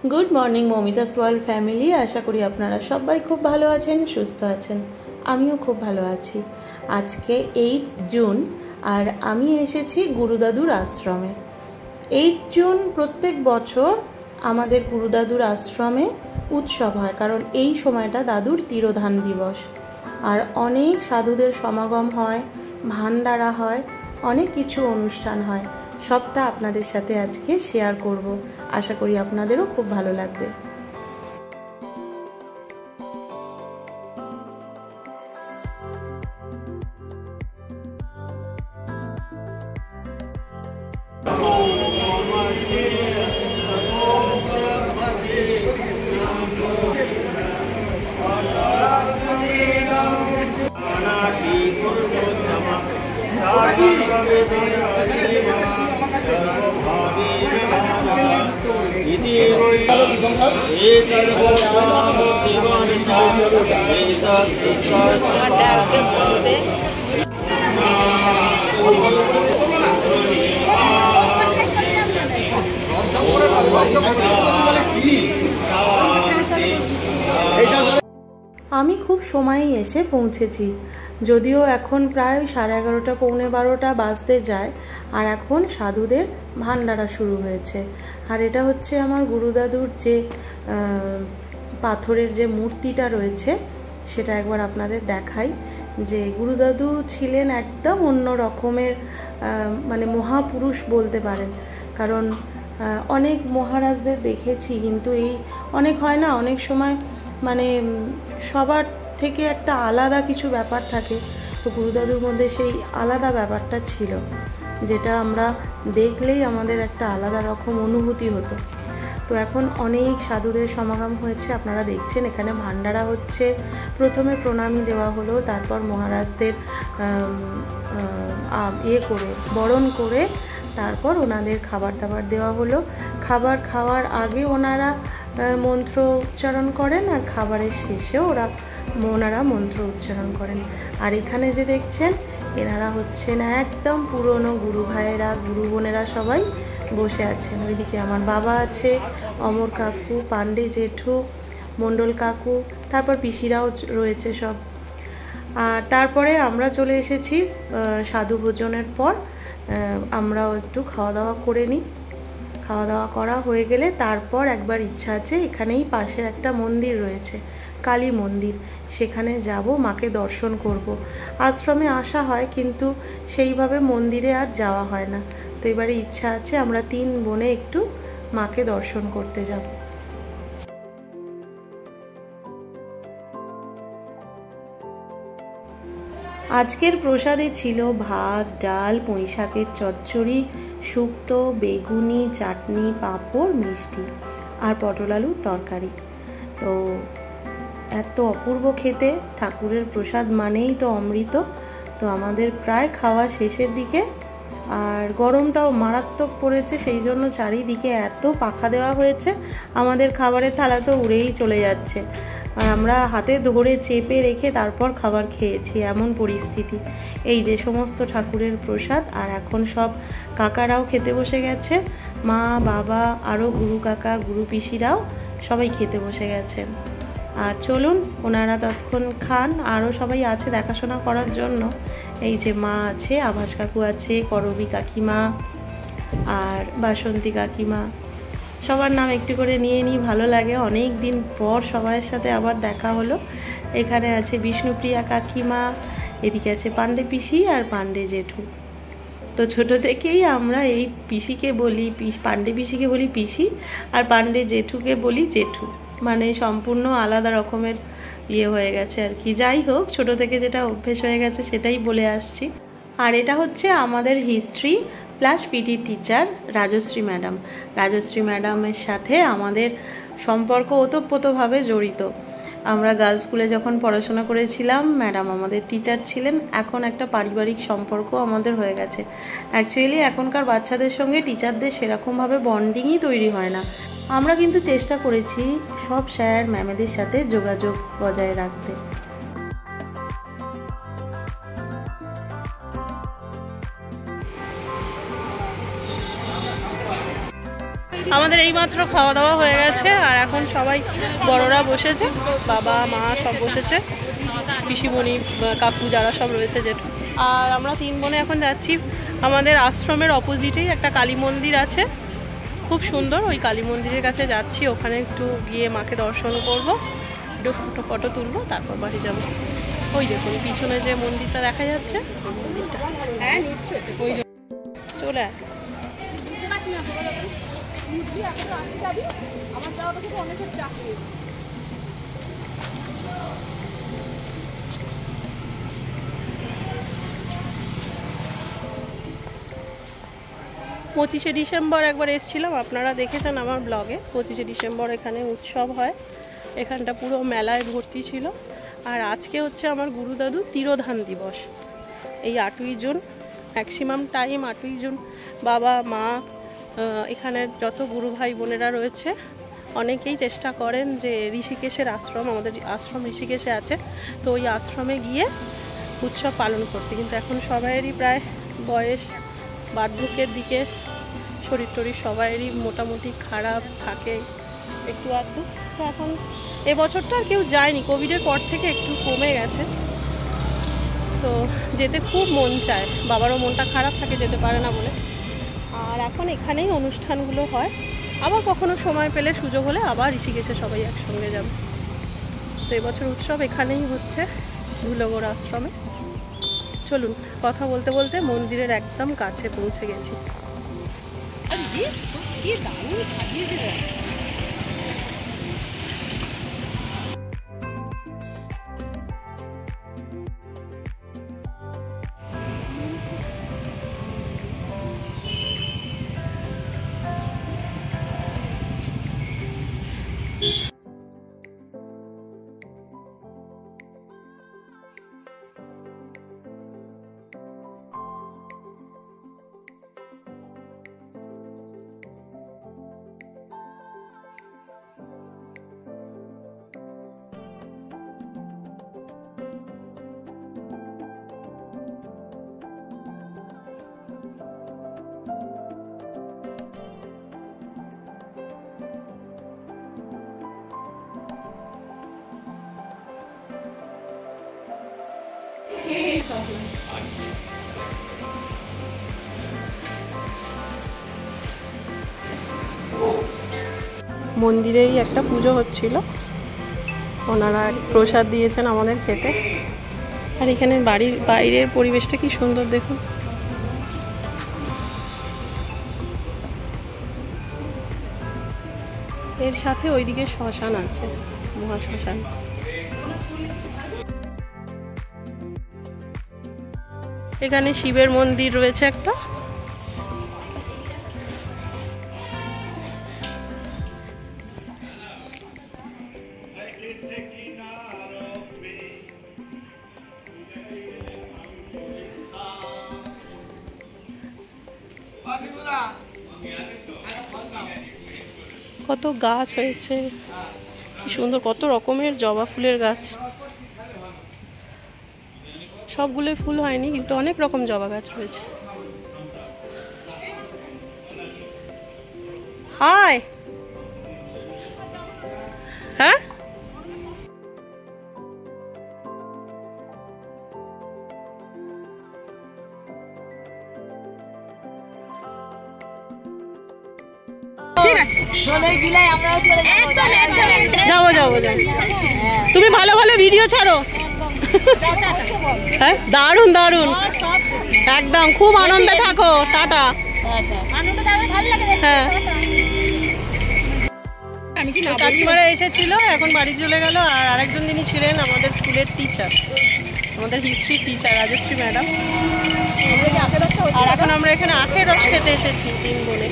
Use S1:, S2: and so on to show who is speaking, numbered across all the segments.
S1: Good morning মমিতাস world family. আশা করি আপনারা সবাই খুব ভালো আছেন, সুস্থ আছেন। আমিও খুব ভালো আছি। আজকে 8 জুন আর আমি এসেছি গুরুদাদুর আশ্রমে। 8 জুন প্রত্যেক বছর আমাদের গুরুদাদুর আশ্রমে উৎসব হয়, কারণ এই সময়টা দাদুর তিরোধান দিবস। আর অনেক সাধুদের সমাগম হয়, ভান্ডারা হয়, অনেক কিছু অনুষ্ঠান হয়। সবটা আপনাদের সাথে আজকে শেয়ার করব। আশা করি আপনাদেরও খুব ভালো লাগবে। আমি খুব সময়েই এসে পৌঁছেছি, যদিও এখন প্রায় 11:30 পৌনে 12টা বাজতে যায়। আর এখন সাধুদের ভান্ডারা শুরু হয়েছে। আর এটা হচ্ছে আমার গুরুদাদুর যে পাথরের যে মূর্তিটা রয়েছে, সেটা একবার আপনাদের দেখাই। যে গুরুদাদু ছিলেন একদম অন্য রকমের, মানে মহাপুরুষ বলতে পারেন। কারণ অনেক মহারাজদের দেখেছি, কিন্তু এই অনেক হয় না, অনেক সময় মানে সবার থেকে একটা আলাদা কিছু ব্যাপার থাকে। তো গুরুদাদুর মধ্যে সেই আলাদা ব্যাপারটা ছিল, যেটা আমরা দেখলেই আমাদের একটা আলাদা রকম অনুভূতি হতো। তো এখন অনেক সাধুদের সমাগম হয়েছে, আপনারা দেখছেন এখানে ভান্ডারা হচ্ছে। প্রথমে প্রণামী দেওয়া হলো, তারপর মহারাজদের করে বরণ করে তারপর ওনাদের খাবার দাবার দেওয়া হলো। খাবার খাওয়ার আগে ওনারা মন্ত্র উচ্চারণ করেন, আর খাবারের শেষেও ওনারা মন্ত্র উচ্চারণ করেন। আর এখানে যে দেখছেন, এনারা হচ্ছেন একদম পুরনো গুরু ভাইয়েরা, গুরু বোনেরা সবাই বসে আছেন। ওইদিকে আমার বাবা আছে, অমর কাকু, পান্ডে জেঠু, মণ্ডল কাকু, তারপর পিসিরাও রয়েছে সব। আর তারপরে আমরা চলে এসেছি সাধু ভোজনের পর। আমরাও একটু খাওয়া দাওয়া করে নিই। খাওয়া দাওয়া করা হয়ে গেলে তারপর একবার ইচ্ছা আছে, এখানেই পাশের একটা মন্দির রয়েছে, কালী মন্দির, সেখানে যাব, মাকে দর্শন করব। আশ্রমে আসা হয়, কিন্তু সেইভাবে মন্দিরে আর যাওয়া হয় না। তো এবারে ইচ্ছা আছে আমরা 3 বোনে একটু মাকে দর্শন করতে যাব। আজকের প্রসাদে ছিল ভাত, ডাল, পুঁই শাকের চচ্চড়ি, শুক্তো, বেগুনি, চাটনি, পাঁপড়, মিষ্টি আর পটল আলুর তরকারি। তো এত অপূর্ব খেতে, ঠাকুরের প্রসাদ মানেই তো অমৃত। তো আমাদের প্রায় খাওয়া শেষের দিকে, আর গরমটাও মারাত্মক পড়েছে, সেই জন্য চারিদিকে এত পাখা দেওয়া হয়েছে, আমাদের খাবারের থালা তো উড়েই চলে যাচ্ছে। আর আমরা হাতে ধরে চেপে রেখে তারপর খাবার খেয়েছি, এমন পরিস্থিতি। এই যে সমস্ত ঠাকুরের প্রসাদ, আর এখন সব কাকারাও খেতে বসে গেছে, মা, বাবা, আরও গুরু কাকা, গুরু পিসিরাও সবাই খেতে বসে গেছে। আর চলুন ওনারা ততক্ষণ খান, আরও সবাই আছে দেখাশোনা করার জন্য। এই যে মা আছে, আভাস কাকু আছে, করবী কাকিমা আর বাসন্তী কাকিমা, সবার নাম একটু করে নিয়ে নিই, ভালো লাগে। অনেক দিন পর সবার সাথে আবার দেখা হলো। এখানে আছে বিষ্ণুপ্রিয়া কাকিমা, এদিকে আছে পান্ডে পিসি আর পান্ডে জেঠু। তো ছোট থেকেই আমরা এই পিসিকে বলি, পান্ডে পিসিকে বলি পিসি, আর পান্ডে জেঠুকে বলি জেঠু। মানে সম্পূর্ণ আলাদা রকমের হয়ে গেছে আর কি। যাই হোক, ছোট থেকে যেটা অভ্যেস হয়ে গেছে সেটাই বলে আসছি। আর এটা হচ্ছে আমাদের history plus PT teacher Rajashree madam. Rajashree ম্যাডামের সাথে আমাদের সম্পর্ক ওতপ্রোতভাবে জড়িত। আমরা গার্লস স্কুলে যখন পড়াশোনা করেছিলাম, ম্যাডাম আমাদের টিচার ছিলেন। এখন একটা পারিবারিক সম্পর্ক আমাদের হয়ে গেছে। অ্যাকচুয়ালি এখনকার বাচ্চাদের সঙ্গে টিচারদের সেরকমভাবে বন্ডিংই তৈরি হয় না। আমরা কিন্তু চেষ্টা করেছি সব স্যার ম্যামেদের সাথে যোগাযোগ বজায় রাখতে। আমাদের এইমাত্র খাওয়া দাওয়া হয়ে গেছে, আর এখন সবাই বড়রা বসেছে, বাবা মা সব বসেছে, পিসিমণি কাকু যারা সব রয়েছে জেঠু। আর আমরা 3 বোনে এখন যাচ্ছি, আমাদের আশ্রমের অপোজিটেই একটা কালী মন্দির আছে, খুব সুন্দর, ওই কালী মন্দিরের কাছে যাচ্ছি। ওখানে একটু গিয়ে মাকে দর্শন করব, একটু ফটো তুলবো, তারপর বাড়ি যাব। ওই দেখুন পিছনে যে মন্দিরটা দেখা যাচ্ছে, ওই মন্দিরটা। হ্যাঁ নিশ্চয়ই, ওই চলে আয়। 25শে ডিসেম্বর একবার এসেছিলাম, আপনারা দেখেছেন আমার ব্লগে। 25শে ডিসেম্বর এখানে উৎসব হয়, এখানটা পুরো মেলায় ভর্তি ছিল। আর আজকে হচ্ছে আমার গুরুদাদু তিরোধান দিবস, এই 8ই জুন, ম্যাক্সিমাম টাইম 8ই জুন বাবা মা এখানের যত গুরু ভাই বোনেরা রয়েছে অনেকেই চেষ্টা করেন যে ঋষিকেশের আশ্রম, আমাদের আশ্রম ঋষিকেশে আছে, তো ওই আশ্রমে গিয়ে উৎসব পালন করতে। কিন্তু এখন সবাইয়েরই প্রায় বয়স বার্ধক্যের দিকে, শরীর টরীর সবাইয়েরই মোটামুটি খারাপ থাকে একটু আধটু। তো এখন এবছরটা আর কেউ যায়নি, কোভিডের পর থেকে একটু কমে গেছে। তো যেতে খুব মন চায়, বাবারও মনটা খারাপ থাকে, যেতে পারে না বলে। আর এখন এখানেই অনুষ্ঠানগুলো হয়, আবার কখনো সময় পেলে সুযোগ হলে আবার ঋষিকেশে সবাই একসঙ্গে যাবে। তো এবছর উৎসব এখানেই হচ্ছে, ধুলোগড় আশ্রমে। চলুন, কথা বলতে বলতে মন্দিরের একদম কাছে পৌঁছে গেছি। মন্দিরেই একটা পুজো হচ্ছিল, ওনারা প্রসাদ দিয়েছেন আমাদের খেতে। আর এখানে বাড়ির বাইরের পরিবেশটা কি সুন্দর দেখুন। এর সাথে ওইদিকে শ্মশান আছে, মহাশ্মশান। এখানে শিবের মন্দির রয়েছে একটা। কত গাছ হয়েছে, কি সুন্দর, কত রকমের জবা ফুলের গাছ। সবগুলো ফুল হয়নি, কিন্তু অনেক রকম জবা গাছ রয়েছে। হাই, হ্যাঁ যাবো যাবো যাবো, তুমি ভালো ভালো ভিডিও ছাড়ো। হ্যাঁ দারুণ দারুণ, একদম খুব আনন্দে থাকো, টাটা। হ্যাঁ কাকিমারা এসেছিল, এখন বাড়ি চলে গেল। আর আরেকজন যিনি ছিলেন আমাদের স্কুলের টিচার, আমাদের হিস্ট্রি টিচার রাজশ্রী ম্যাডাম। আর এখন আমরা এখানে আখের রস খেতে এসেছি 3 বোনে।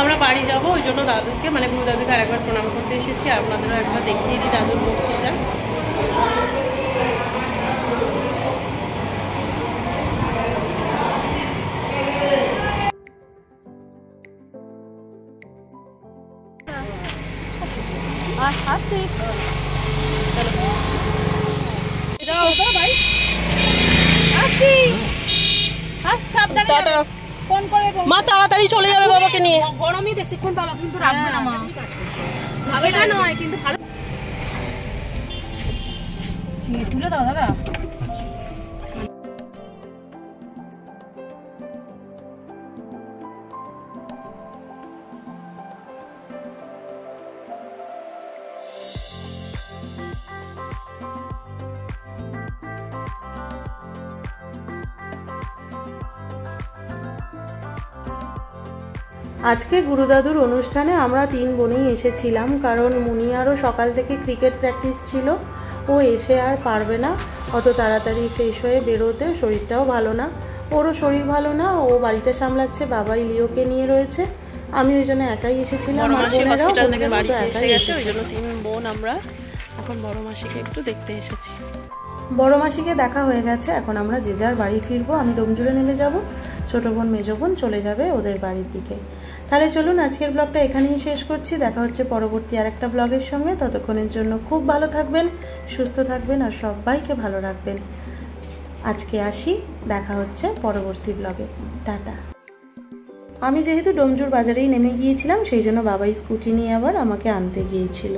S1: আমরা বাড়ি যাবো, ওই জন্য দাদুকে মানে গুরু দাদুকে আরেকবার প্রণাম করতে এসেছি। আর আপনাদেরও একবার দেখিয়ে দিই দাদুর মূর্তিটা। মা তাড়াতাড়ি চলে যাবে বাবাকে নিয়ে।
S2: গরমই বেশিক্ষণ বাবা কিন্তু রাখবে না মা, সেটা নয় কিন্তু ভালো তুলে দাও দাদা।
S1: আজকে গুরুদাদুর অনুষ্ঠানে আমরা 3 বোনেই এসেছিলাম, কারণ মুনিয়ারও সকাল থেকে ক্রিকেট প্র্যাকটিস ছিল। ও এসে আর পারবে না অত তাড়াতাড়ি ফ্রেশ হয়ে বেরোতে, শরীরটাও ভালো না, ওরও শরীর ভালো না, ও বাড়িটা সামলাচ্ছে, বাবাই লিওকে নিয়ে রয়েছে। আমি ওই জন্য একাই এসেছিলাম। হসপিটাল থেকে বাড়িতে এসে গেছে, ওই জন্য 3 বোন আমরা এখন বড় মাসিকে একটু দেখতে এসেছি। বড় মাসিকে দেখা হয়ে গেছে, এখন আমরা যে যার বাড়ি ফিরবো। আমি ডোমজুড়ে নেমে যাব, ছোটো বোন মেজো বোন চলে যাবে ওদের বাড়ির দিকে। তাহলে চলুন আজকের ব্লগটা এখানেই শেষ করছি। দেখা হচ্ছে পরবর্তী আরেকটা ব্লগের সঙ্গে। ততক্ষণের জন্য খুব ভালো থাকবেন, সুস্থ থাকবেন আর সবাইকে ভালো রাখবেন। আজকে আসি, দেখা হচ্ছে পরবর্তী ব্লগে। টাটা। আমি যেহেতু ডোমজুড় বাজারেই নেমে গিয়েছিলাম, সেই জন্য বাবাই স্কুটি নিয়ে আবার আমাকে আনতে গিয়েছিল।